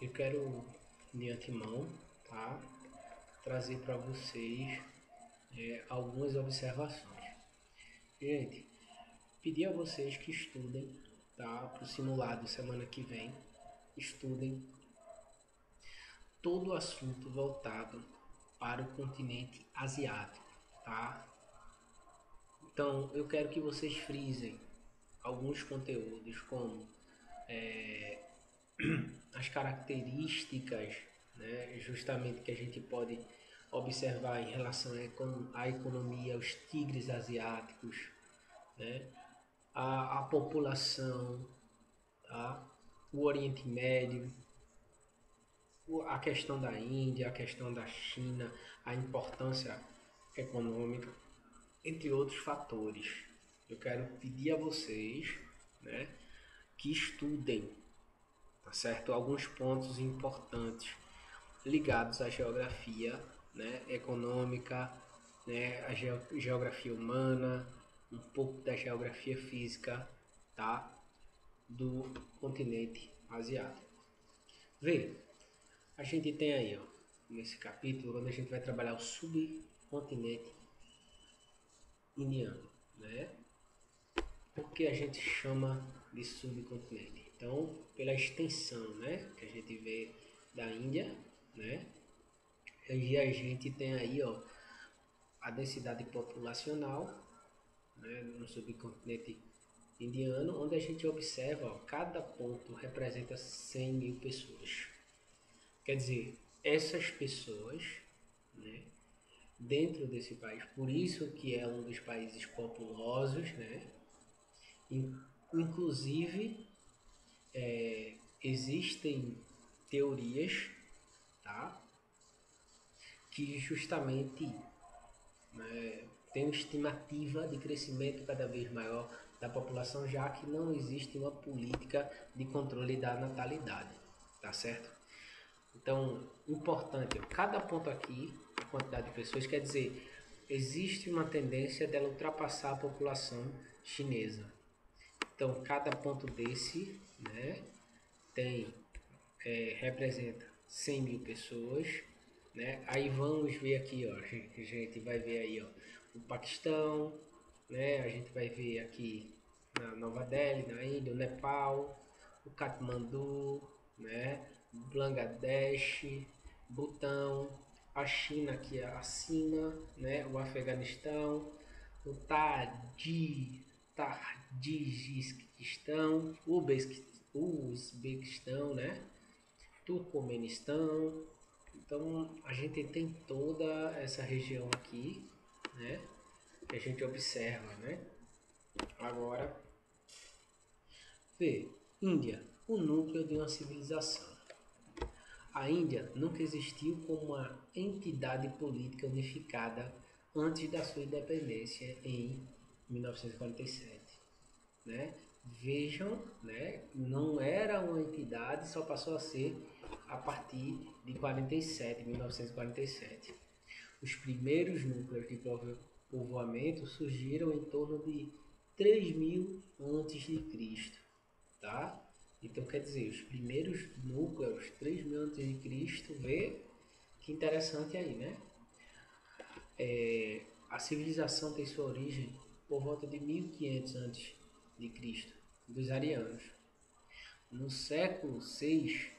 Eu quero de antemão, tá, trazer para vocês algumas observações. Gente, pedir a vocês que estudem, tá, para o simulado semana que vem, estudem todo o assunto voltado para o continente asiático, tá? Então, eu quero que vocês frisem alguns conteúdos como as características, né, justamente que a gente pode observar em relação à economia, os tigres asiáticos, né, a população, tá, o Oriente Médio, a questão da Índia, a questão da China, a importância econômica, entre outros fatores. Eu quero pedir a vocês, né, que estudem, tá certo? Alguns pontos importantes ligados à geografia, né, econômica, né, a geografia humana, um pouco da geografia física, tá, do continente asiático. Vê, a gente tem aí, ó, nesse capítulo, onde a gente vai trabalhar o subcontinente indiano, né? Por que a gente chama de subcontinente? Então, pela extensão, né, que a gente vê da Índia, né? E a gente tem aí, ó, a densidade populacional, né, no subcontinente indiano, onde a gente observa, ó, cada ponto representa 100 mil pessoas. Quer dizer, essas pessoas, né, dentro desse país, por isso que é um dos países populosos, né, inclusive existem teorias, tá, que justamente tem uma estimativa de crescimento cada vez maior da população, já que não existe uma política de controle da natalidade, tá certo? Então, importante, cada ponto aqui, a quantidade de pessoas, quer dizer, existe uma tendência dela ultrapassar a população chinesa. Então, cada ponto desse, né, representa 100 mil pessoas, né? Aí vamos ver aqui, ó, a gente vai ver aí, ó, o Paquistão, né? A gente vai ver aqui na Nova Delhi, na Índia, o Nepal, o Katmandu, né? Bangladesh, Butão, a China aqui acima, né? O Afeganistão, o Tadjikistão, o Uzbequistão, né? Turcomenistão. Então a gente tem toda essa região aqui, né? Que a gente observa, né? Agora, vê, Índia, o núcleo de uma civilização. A Índia nunca existiu como uma entidade política unificada antes da sua independência em 1947, né? Vejam, né? Não era uma entidade, só passou a ser a partir de 47, 1947. Os primeiros núcleos de povoamento surgiram em torno de 3000 a.C., tá? Então quer dizer, os primeiros núcleos, 3000 a.C., vê que interessante aí, né? A civilização tem sua origem por volta de 1500 a.C., dos arianos. No século VI,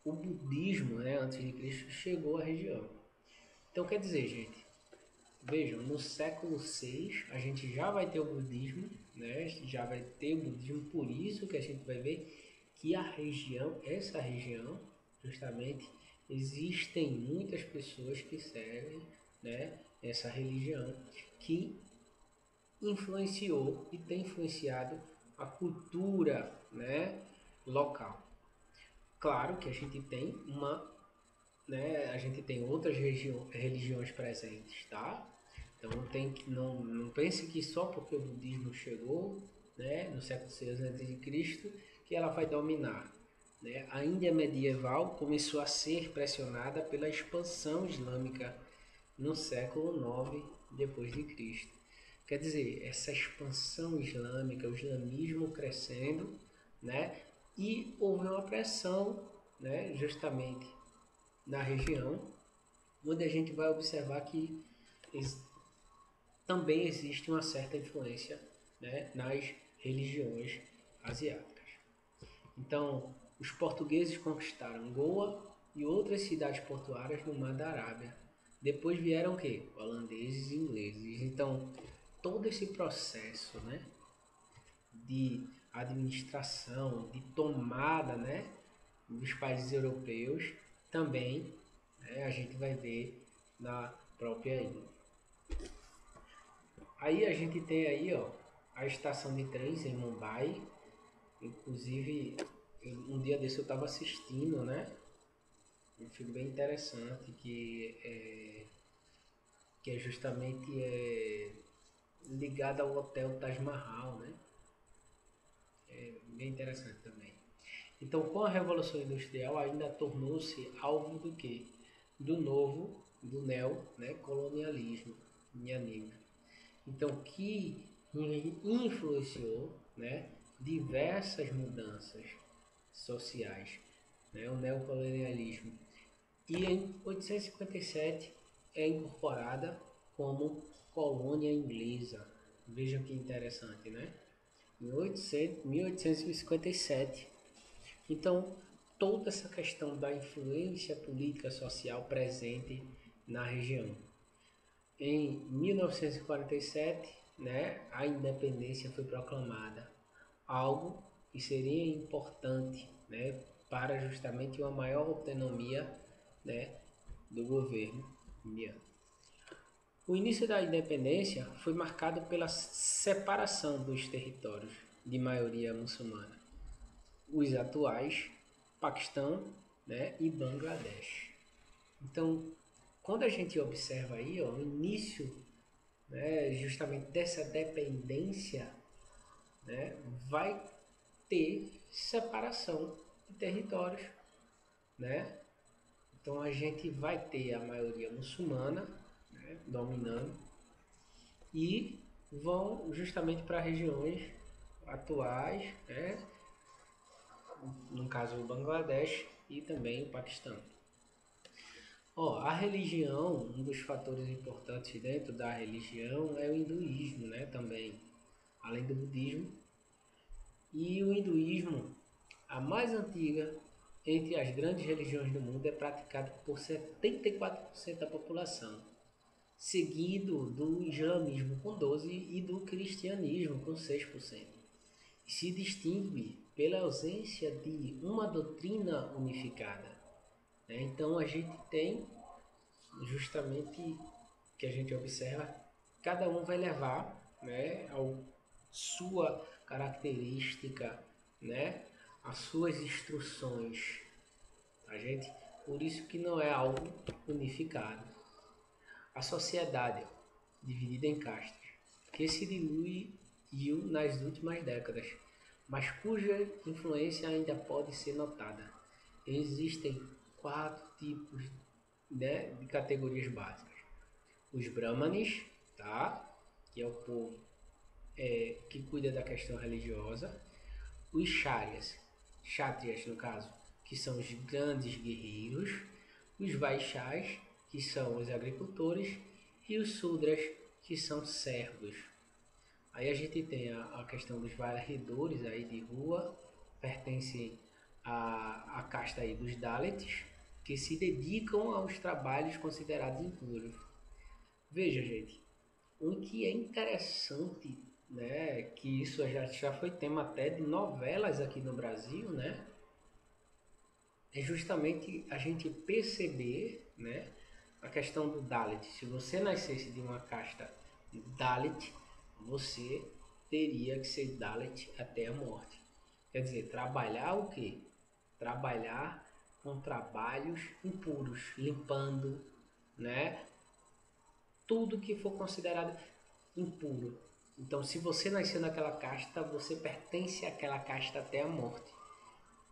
o budismo, né, antes de Cristo, chegou à região. Então quer dizer, gente, vejam, no século VI a gente já vai ter o budismo, né? Já vai ter o budismo, por isso que a gente vai ver que a região, essa região, justamente, existem muitas pessoas que seguem, né, essa religião, que influenciou e tem influenciado a cultura, né, local. Claro que a gente tem né, a gente tem outras religiões presentes, tá? Então não pense que só porque o budismo chegou, né, no século VI a.C., que ela vai dominar, né? A Índia medieval começou a ser pressionada pela expansão islâmica no século IX depois de Cristo. Quer dizer, essa expansão islâmica, o islamismo crescendo, né? E houve uma pressão né, justamente na região, onde a gente vai observar que também existe uma certa influência, né, nas religiões asiáticas. Então, os portugueses conquistaram Goa e outras cidades portuárias no Mar da Arábia. Depois vieram o quê? Holandeses e ingleses. Então, todo esse processo, né, de administração, de tomada, né, dos países europeus, também, né, a gente vai ver na própria Índia. Aí a gente tem aí, ó, a estação de trens em Mumbai. Inclusive, um dia desse eu estava assistindo, né, um filme bem interessante que é justamente ligado ao Hotel Taj Mahal, né? Bem interessante também. Então, com a Revolução Industrial, ainda tornou-se alvo do quê? Do novo, do neo, né, colonialismo, minha amiga. Então, que influenciou, né, diversas mudanças sociais, né, o neocolonialismo. E em 857 é incorporada como colônia inglesa. Vejam que interessante, né? Em 1857. Então, toda essa questão da influência política social presente na região. Em 1947, né, a independência foi proclamada, algo que seria importante, né, para justamente uma maior autonomia, né, do governo indiano. O início da independência foi marcado pela separação dos territórios de maioria muçulmana, os atuais Paquistão, né, e Bangladesh. Então, quando a gente observa aí, ó, o início, né, justamente dessa dependência, né, vai ter separação de territórios, né? Então a gente vai ter a maioria muçulmana, né, dominando, e vão justamente para regiões atuais, né, no caso o Bangladesh e também o Paquistão. Ó, a religião, um dos fatores importantes dentro da religião é o hinduísmo, né, também, além do budismo. E o hinduísmo, a mais antiga entre as grandes religiões do mundo, é praticado por 74% da população, seguido do islamismo com 12% e do cristianismo com 6%. E se distingue pela ausência de uma doutrina unificada, né? Então a gente tem justamente que a gente observa, cada um vai levar, né, a sua característica, né, as suas instruções. A gente, por isso que não é algo unificado. A sociedade, dividida em castas, que se diluiu nas últimas décadas, mas cuja influência ainda pode ser notada. Existem 4 tipos, né, de categorias básicas. Os brahmanes, tá? Que é o povo que cuida da questão religiosa. Os kshatriyas no caso, que são os grandes guerreiros. Os vaixás, que são os agricultores. E os sudras, que são servos. Aí a gente tem a questão dos varredores aí de rua, pertencem à casta aí dos Dalits, que se dedicam aos trabalhos considerados impuros. Veja, gente, o que é interessante, né, que isso já foi tema até de novelas aqui no Brasil, né, é justamente a gente perceber, né, a questão do Dalit. Se você nascesse de uma casta Dalit, você teria que ser Dalit até a morte. Quer dizer, trabalhar o quê? Trabalhar com trabalhos impuros, limpando, né, tudo que for considerado impuro. Então, se você nasceu naquela casta, você pertence àquela casta até a morte,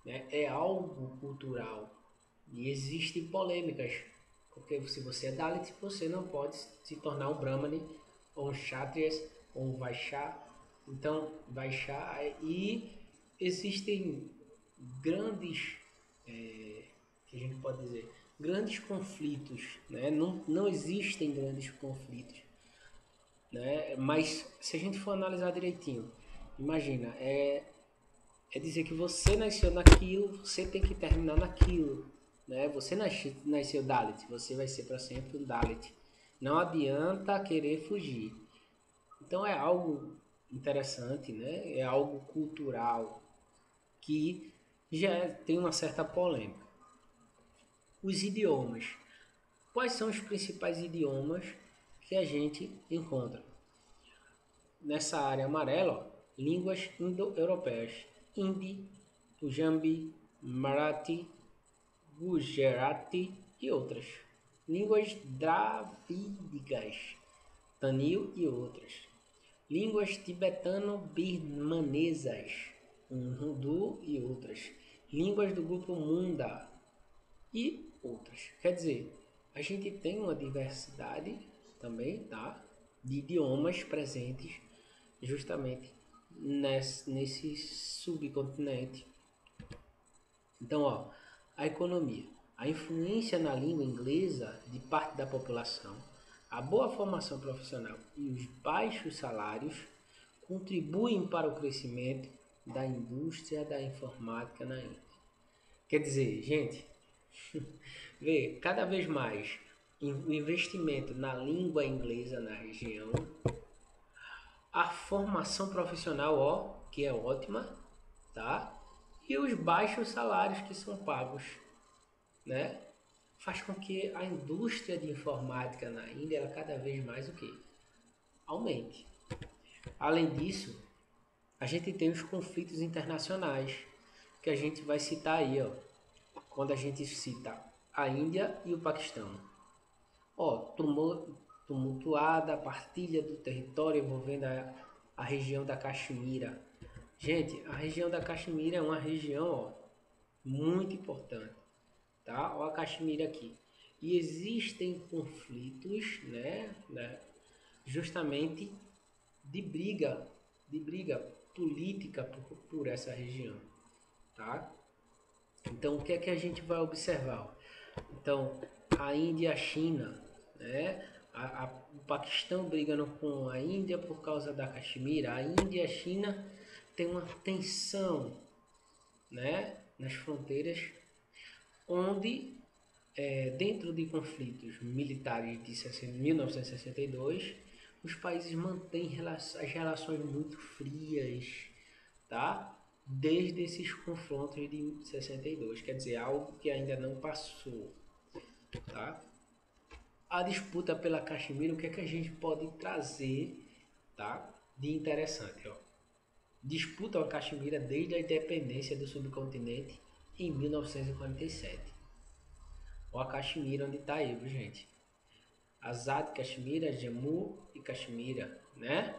né? É algo cultural. E existem polêmicas, porque se você é Dalit, você não pode se tornar um Brahmane, ou um Kshatriyas, ou um Vaishya. Então, Vaishya, e existem grandes que a gente pode dizer, grandes conflitos, né? Não existem grandes conflitos, né? Mas se a gente for analisar direitinho, imagina, é dizer que você nasceu naquilo, você tem que terminar naquilo, né? Você nasceu Dalit, você vai ser para sempre um Dalit. Não adianta querer fugir. Então é algo interessante, né? É algo cultural que já tem uma certa polêmica. Os idiomas. Quais são os principais idiomas que a gente encontra? Nessa área amarela, ó, línguas indo-europeias. Hindi, Punjabi, Marathi, Gujarati e outras. Línguas dravídicas, Tamil e outras. Línguas tibetano-birmanesas, Urdu e outras. Línguas do grupo Munda e outras. Quer dizer, a gente tem uma diversidade também, tá? De idiomas presentes justamente nesse subcontinente. Então, ó, a economia, a influência na língua inglesa de parte da população, a boa formação profissional e os baixos salários contribuem para o crescimento da indústria da informática na Índia. Quer dizer, gente, vê, cada vez mais o investimento na língua inglesa na região, a formação profissional, ó, que é ótima, tá? E os baixos salários que são pagos, né? Faz com que a indústria de informática na Índia ela cada vez mais o quê? Aumente. Além disso, a gente tem os conflitos internacionais que a gente vai citar aí, ó, quando a gente cita a Índia e o Paquistão. Ó, tumultuada a partilha do território envolvendo a região da Caxemira. Gente, a região da Caxemira é uma região, ó, muito importante, tá? Ó a Caxemira aqui. E existem conflitos, né, justamente de briga política por essa região, tá? Então, o que é que a gente vai observar? Então, a Índia e a China, né? O Paquistão brigando com a Índia por causa da Caxemira. A Índia e a China têm uma tensão, né, nas fronteiras, onde, dentro de conflitos militares de 1962, os países mantêm as relações muito frias, tá? Desde esses confrontos de 62, quer dizer, algo que ainda não passou, tá? A disputa pela Caxemira, o que é que a gente pode trazer, tá, de interessante, ó? Disputam a Caxemira desde a independência do subcontinente em 1947. Ó a Caxemira onde está aí, viu, gente? Azad Caxemira, Jammu e Caxemira, né?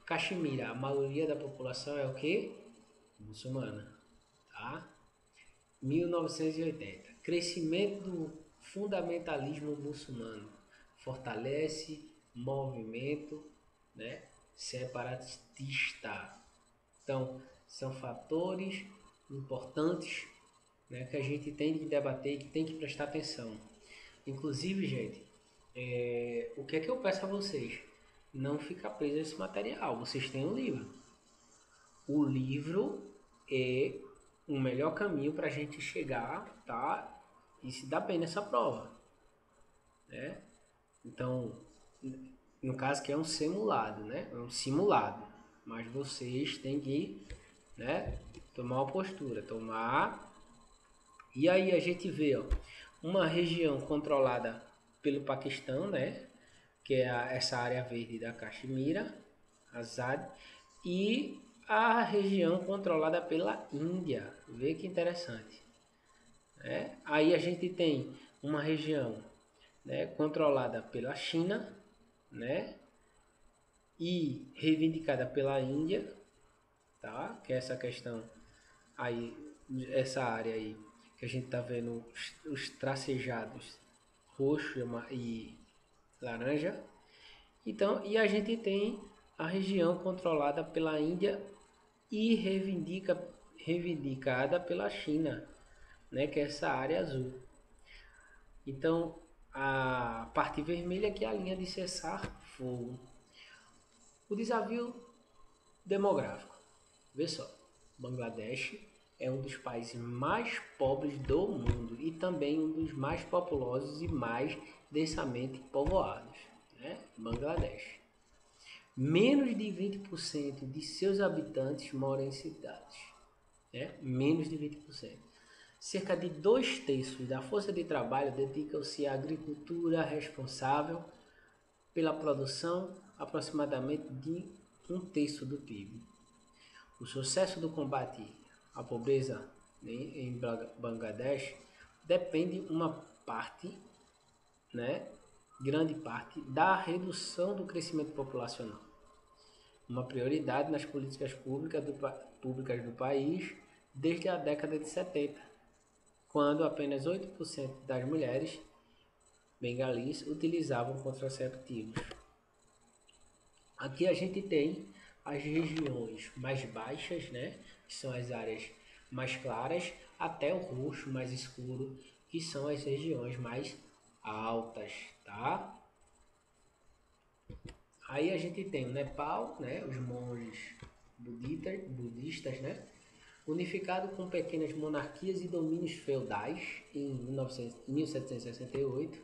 Caxemira, a maioria da população é o que? Muçulmana, tá? 1980. Crescimento do fundamentalismo muçulmano fortalece movimento, né, separatista. Então, são fatores importantes, né, que a gente tem que debater e que tem que prestar atenção. Inclusive, gente, o que é que eu peço a vocês? Não ficar preso a esse material. Vocês têm um livro. O livro é o melhor caminho para a gente chegar, tá? E se dar bem nessa prova, né? Então, no caso que é um simulado, né? É um simulado. Mas vocês têm que, né, tomar uma postura, tomar. E aí a gente vê, ó, uma região controlada pelo Paquistão, né? Que é essa área verde da Caxemira, Azad, e a região controlada pela Índia. Vê que interessante. Né? Aí a gente tem uma região, né, controlada pela China, né, e reivindicada pela Índia, tá? Que é essa questão aí, essa área aí que a gente tá vendo os tracejados roxo e laranja. Então, e a gente tem a região controlada pela Índia e reivindicada pela China, né, que é essa área azul. Então, a parte vermelha que é a linha de cessar fogo. O desafio demográfico. Vê só, Bangladesh é um dos países mais pobres do mundo e também um dos mais populosos e mais densamente povoados, né? Bangladesh. Menos de 20% de seus habitantes moram em cidades, né? Menos de 20%. Cerca de 2/3 da força de trabalho dedicam-se à agricultura, responsável pela produção aproximadamente de 1/3 do PIB. O sucesso do combate à pobreza em Bangladesh depende uma parte, né, grande parte, da redução do crescimento populacional. Uma prioridade nas políticas públicas do país desde a década de 70, quando apenas 8% das mulheres bengalis utilizavam contraceptivos. Aqui a gente tem as regiões mais baixas, né, que são as áreas mais claras, até o roxo mais escuro, que são as regiões mais altas, tá? Aí a gente tem o Nepal, né, os monges budistas, né, unificado com pequenas monarquias e domínios feudais em 1768.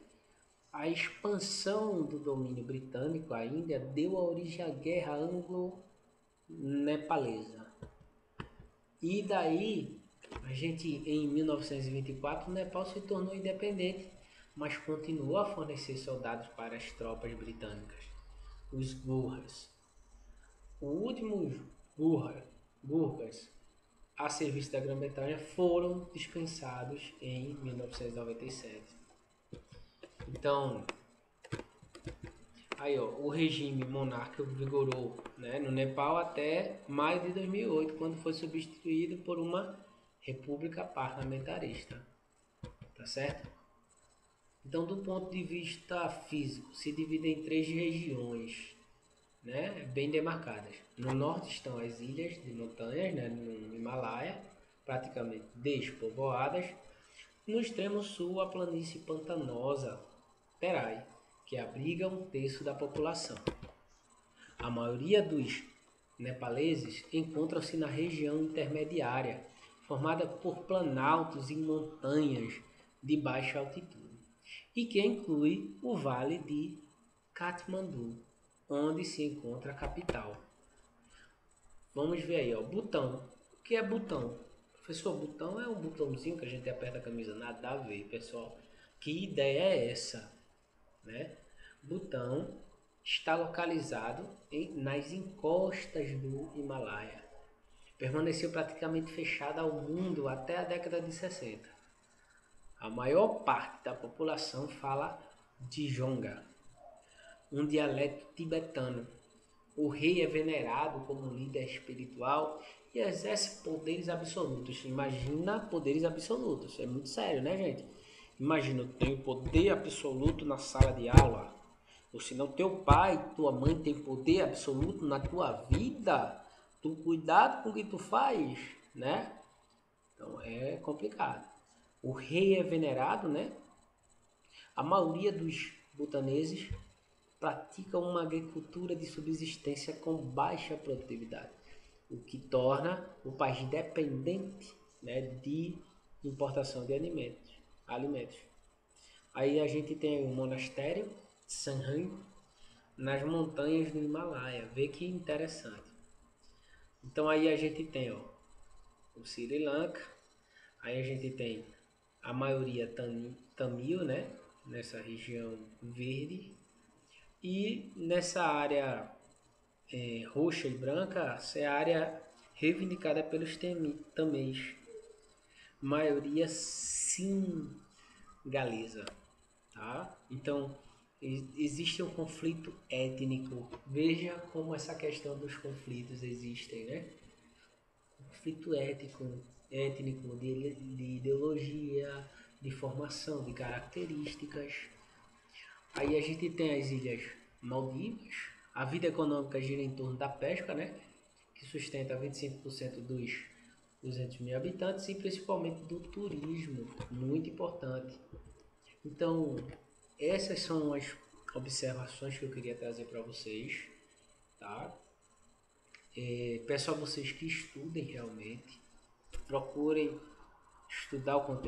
A expansão do domínio britânico à Índia deu origem à Guerra Anglo-Nepalesa. E daí, a gente, em 1924, o Nepal se tornou independente, mas continuou a fornecer soldados para as tropas britânicas, os Gurkhas. Os últimos Gurkhas a serviço da Grã-Bretanha foram dispensados em 1997. Então, aí ó, o regime monárquico vigorou, né, no Nepal até maio de 2008, quando foi substituído por uma república parlamentarista, tá certo? Então, do ponto de vista físico, se divide em 3 regiões, né, bem demarcadas. No norte estão as ilhas de montanhas, né, no Himalaia, praticamente despovoadas. No extremo sul, a planície pantanosa Terai, que abriga 1/3 da população. A maioria dos nepaleses encontra-se na região intermediária, formada por planaltos e montanhas de baixa altitude, e que inclui o vale de Katmandu, onde se encontra a capital. Vamos ver aí, ó, Butão. O que é Butão? Professor, Butão é um botãozinho que a gente aperta a camisa. Nada a ver, pessoal. Que ideia é essa? Né? Butão está localizado nas encostas do Himalaia. Permaneceu praticamente fechada ao mundo até a década de 60. A maior parte da população fala Dijonga, um dialeto tibetano. O rei é venerado como líder espiritual e exerce poderes absolutos. Imagina poderes absolutos. É muito sério, né, gente? Imagina, eu tenho poder absoluto na sala de aula. Ou se não, teu pai, tua mãe tem poder absoluto na tua vida. Tu cuidado com o que tu faz, né? Então é complicado. O rei é venerado, né? A maioria dos butaneses pratica uma agricultura de subsistência com baixa produtividade, o que torna o país dependente, né, de importação de alimentos. Aí a gente tem o monastério Sanhan nas montanhas do Himalaia. Vê que interessante. Então aí a gente tem, ó, o Sri Lanka, aí a gente tem a maioria tamil, né, nessa região verde. E nessa área roxa e branca, essa é a área reivindicada pelos tamês, maioria singalesa, tá? Então, existe um conflito étnico. Veja como essa questão dos conflitos existem, né? Conflito étnico de ideologia, de formação, de características. Aí a gente tem as ilhas Maldivas. A vida econômica gira em torno da pesca, né? Que sustenta 25% dos 200 mil habitantes e principalmente do turismo, muito importante. Então, essas são as observações que eu queria trazer para vocês, tá? Peço a vocês que estudem realmente, procurem estudar o conteúdo.